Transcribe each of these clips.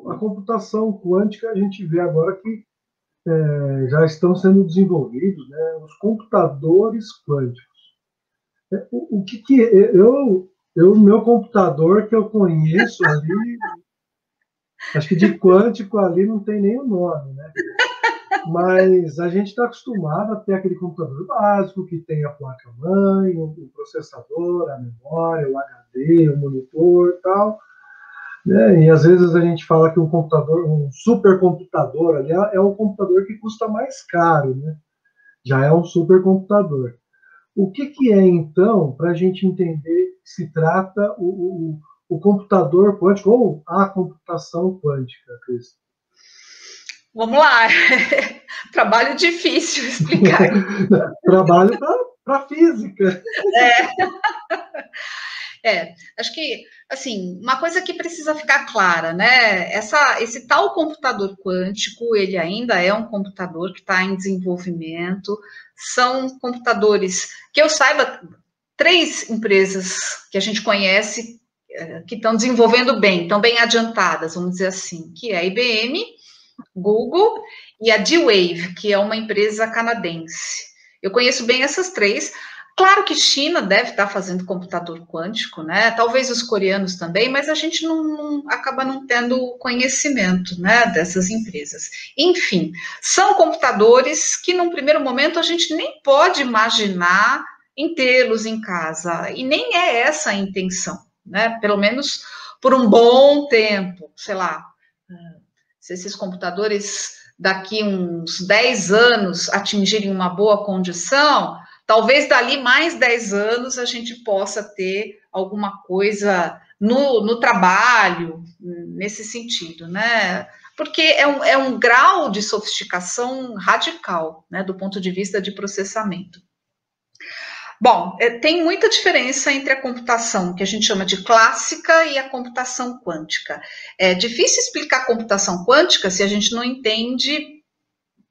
a computação quântica, a gente vê agora que já estão sendo desenvolvidos, né, os computadores quânticos. O que meu computador que eu conheço ali, acho que de quântico ali não tem nem o nome, né? Mas a gente está acostumado a ter aquele computador básico que tem a placa-mãe, o processador, a memória, o HD, o monitor e tal. Né? E às vezes a gente fala que um computador, um supercomputador ali é o computador que custa mais caro, né? Já é um supercomputador. O que é, então, para a gente entender que se trata o computador quântico ou a computação quântica, Cris? Vamos lá. Trabalho difícil explicar. Trabalho para física. Acho que, assim, uma coisa que precisa ficar clara, né? Esse tal computador quântico, ele ainda é um computador que está em desenvolvimento. São computadores que eu saiba, 3 empresas que a gente conhece que estão desenvolvendo bem, estão bem adiantadas, vamos dizer assim, que é a IBM, Google e a D-Wave, que é uma empresa canadense. Eu conheço bem essas 3. Claro que China deve estar fazendo computador quântico, né? Talvez os coreanos também, mas a gente acaba não tendo conhecimento, né, dessas empresas. Enfim, são computadores que, num primeiro momento, a gente nem pode imaginar em tê-los em casa, e nem é essa a intenção, né? Pelo menos por um bom tempo, sei lá, se esses computadores daqui uns 10 anos atingirem uma boa condição, talvez dali mais 10 anos a gente possa ter alguma coisa no trabalho, nesse sentido, né? Porque é um grau de sofisticação radical, né, do ponto de vista de processamento. Bom, tem muita diferença entre a computação que a gente chama de clássica e a computação quântica. É difícil explicar computação quântica se a gente não entende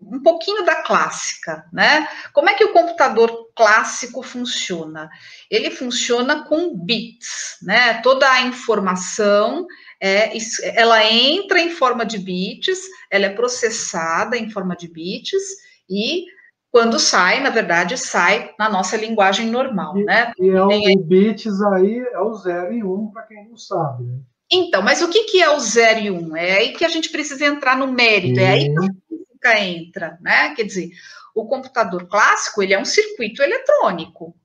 um pouquinho da clássica, né? Como é que o computador clássico funciona? Ele funciona com bits, né? Toda a informação ela entra em forma de bits, ela é processada em forma de bits e quando sai, na verdade, sai na nossa linguagem normal, né? E o bits aí é o 0 e 1, para quem não sabe, né? Então, mas o que é o 0 e 1? É aí que a gente precisa entrar no mérito, é aí que a física entra, né? Quer dizer, o computador clássico, ele é um circuito eletrônico.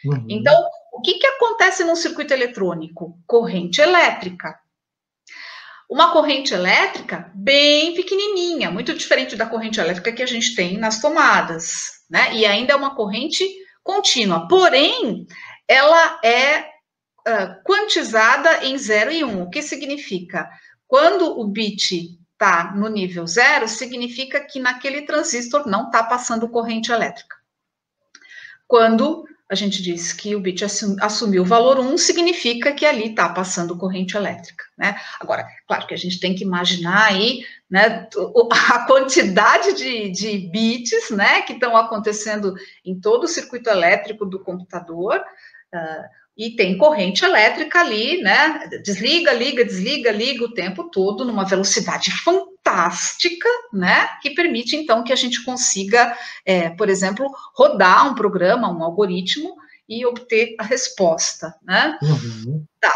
Uhum. Então, o que acontece num circuito eletrônico? Corrente elétrica. Uma corrente elétrica bem pequenininha, muito diferente da corrente elétrica que a gente tem nas tomadas, né? E ainda é uma corrente contínua, porém, ela é quantizada em 0 e 1. O que significa? Quando o bit está no nível 0, significa que naquele transistor não está passando corrente elétrica. Quando a gente diz que o bit assumiu o valor 1, significa que ali está passando corrente elétrica, né? Agora, claro que a gente tem que imaginar aí, né, a quantidade de bits, né, que estão acontecendo em todo o circuito elétrico do computador, e tem corrente elétrica ali, né? Desliga, liga, desliga, liga o tempo todo, numa velocidade fantástica, né? Que permite, então, que a gente consiga, por exemplo, rodar um programa, um algoritmo e obter a resposta, né? Uhum. Tá.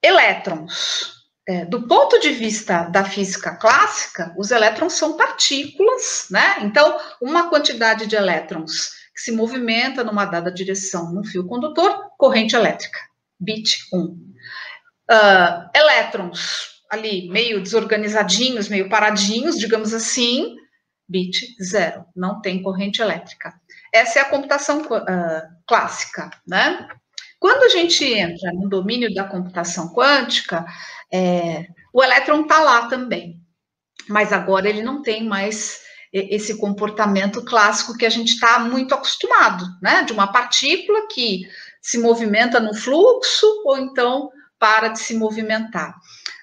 Elétrons. Do ponto de vista da física clássica, os elétrons são partículas, né? Então, uma quantidade de elétrons que se movimenta numa dada direção num fio condutor, corrente elétrica, bit 1. Elétrons ali meio desorganizadinhos, meio paradinhos, digamos assim, bit 0, não tem corrente elétrica. Essa é a computação clássica, né? Quando a gente entra no domínio da computação quântica, o elétron está lá também, mas agora ele não tem mais esse comportamento clássico que a gente está muito acostumado, né? De uma partícula que se movimenta no fluxo ou então para de se movimentar.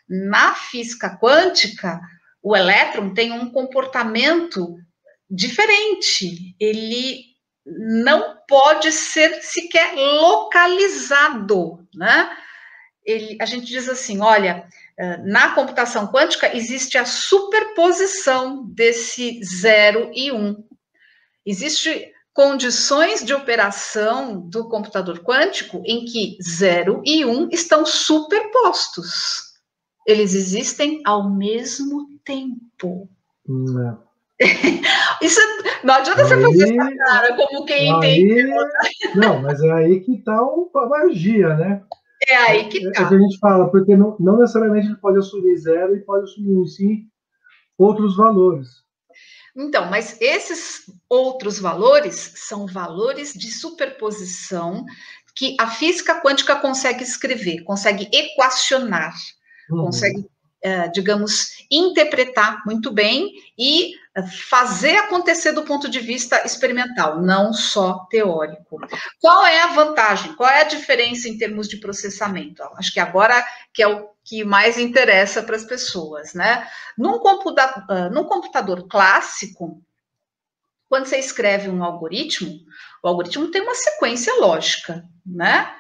Na física quântica, o elétron tem um comportamento diferente. Ele não pode ser sequer localizado, né? A gente diz assim, olha, Na computação quântica, existe a superposição desse 0 e 1. Existem condições de operação do computador quântico em que 0 e 1 estão superpostos. Eles existem ao mesmo tempo. Isso não adianta você fazer essa cara como quem entende. Não, mas é aí que está a magia, né? É aí que está. É que a gente fala, porque não necessariamente ele pode assumir 0 e pode assumir, sim, outros valores. Então, mas esses outros valores são valores de superposição que a física quântica consegue escrever, consegue equacionar, consegue, digamos, interpretar muito bem e fazer acontecer do ponto de vista experimental, não só teórico. Qual é a vantagem? Qual é a diferença em termos de processamento? Acho que agora que é o que mais interessa para as pessoas, né? Num computador clássico, quando você escreve um algoritmo, o algoritmo tem uma sequência lógica, né?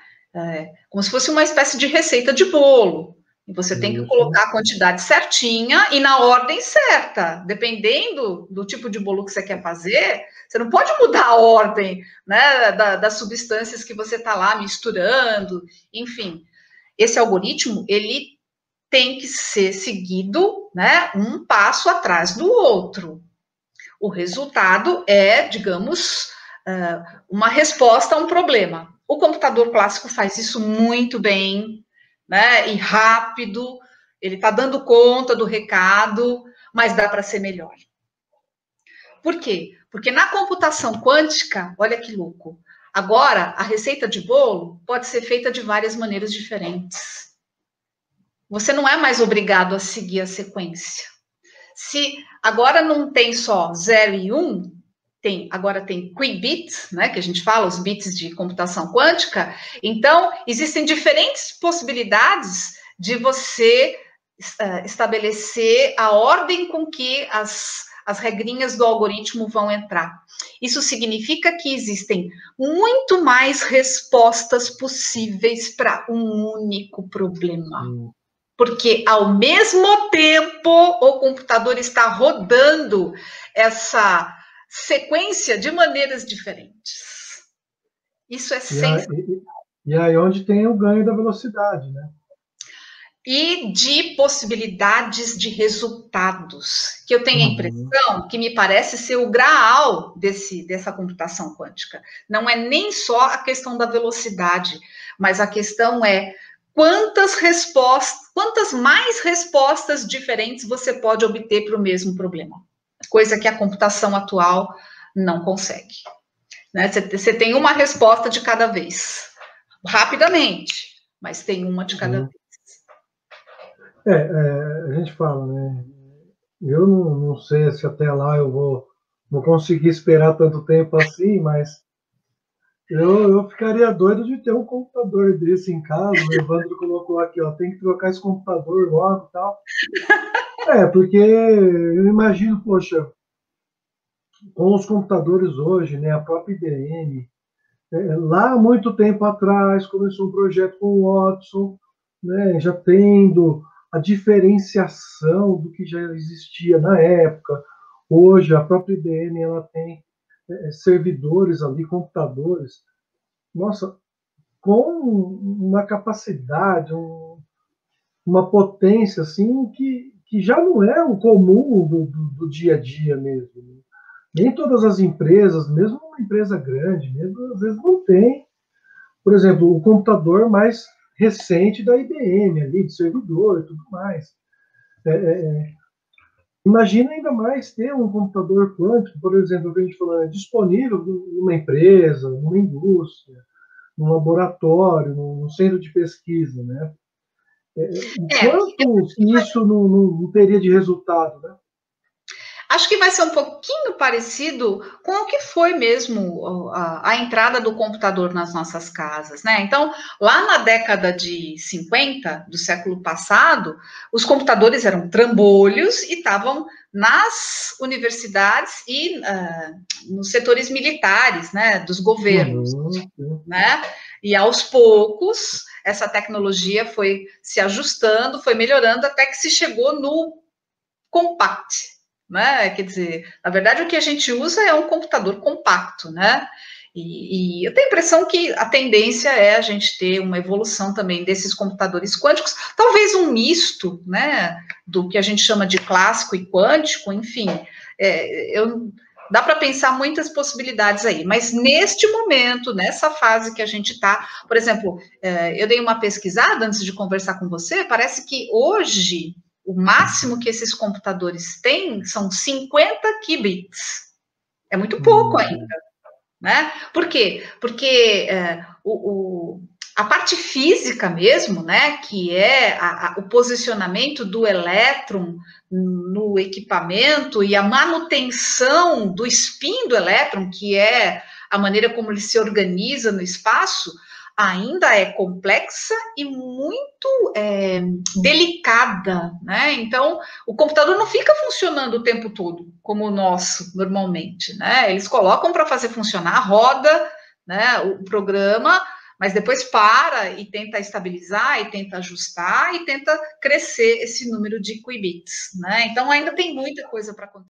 Como se fosse uma espécie de receita de bolo. E você tem que colocar a quantidade certinha e na ordem certa. Dependendo do tipo de bolo que você quer fazer, você não pode mudar a ordem, né, das substâncias que você está lá misturando. Enfim, esse algoritmo, ele tem que ser seguido, né, um passo atrás do outro. O resultado é, digamos, uma resposta a um problema. O computador clássico faz isso muito bem, né, e rápido, ele está dando conta do recado, mas dá para ser melhor. Por quê? Porque na computação quântica, olha que louco, agora a receita de bolo pode ser feita de várias maneiras diferentes. Você não é mais obrigado a seguir a sequência. Se agora não tem só 0 e 1, agora tem qubits, né, que a gente fala, os bits de computação quântica, então existem diferentes possibilidades de você estabelecer a ordem com que as regrinhas do algoritmo vão entrar. Isso significa que existem muito mais respostas possíveis para um único problema. Porque, ao mesmo tempo, o computador está rodando essa sequência de maneiras diferentes. Isso é sensacional. E aí onde tem o ganho da velocidade, né? E de possibilidades de resultados, que eu tenho a impressão que me parece ser o graal dessa computação quântica. Não é nem só a questão da velocidade, mas a questão é quantas mais respostas diferentes você pode obter para o mesmo problema. Coisa que a computação atual não consegue. Né? Você tem uma resposta de cada vez, rapidamente, mas tem uma de cada vez. A gente fala, né? Eu não sei se até lá eu vou conseguir esperar tanto tempo assim, mas eu ficaria doido de ter um computador desse em casa. O Evandro colocou aqui, ó, tem que trocar esse computador logo e tal. Porque eu imagino, poxa, com os computadores hoje, né, a própria IBM, lá há muito tempo atrás começou um projeto com o Watson, né, já tendo a diferenciação do que já existia na época. Hoje, a própria IBM ela tem servidores ali, computadores, nossa, com uma capacidade, uma potência assim que já não é o comum do dia a dia mesmo. Nem todas as empresas, mesmo uma empresa grande, mesmo às vezes não tem, por exemplo, o computador mais recente da IBM, ali, de servidor e tudo mais. Imagina ainda mais ter um computador quântico, por exemplo, que a gente falou, disponível numa empresa, numa indústria, num laboratório, num centro de pesquisa, né? Quanto isso não teria de resultado, né? Acho que vai ser um pouquinho parecido com o que foi mesmo a entrada do computador nas nossas casas, né? Então, lá na década de 50 do século passado, os computadores eram trambolhos e estavam nas universidades e nos setores militares, né, dos governos, né? E aos poucos essa tecnologia foi se ajustando, foi melhorando, até que se chegou no compact, né? Quer dizer, na verdade, o que a gente usa é um computador compacto, né? E eu tenho a impressão que a tendência é a gente ter uma evolução também desses computadores quânticos, talvez um misto, né, do que a gente chama de clássico e quântico, enfim, dá para pensar muitas possibilidades aí, mas neste momento, nessa fase que a gente está, por exemplo, eu dei uma pesquisada antes de conversar com você, parece que hoje o máximo que esses computadores têm são 50 qubits, é muito pouco ainda. Né? Por quê? Porque a parte física mesmo, né, que é o posicionamento do elétron no equipamento e a manutenção do spin do elétron, que é a maneira como ele se organiza no espaço, ainda é complexa e muito delicada, né? Então, o computador não fica funcionando o tempo todo, como o nosso, normalmente, né? Eles colocam para fazer funcionar, roda, né, o programa, mas depois para e tenta estabilizar, e tenta ajustar, e tenta crescer esse número de qubits, né? Então, ainda tem muita coisa para acontecer.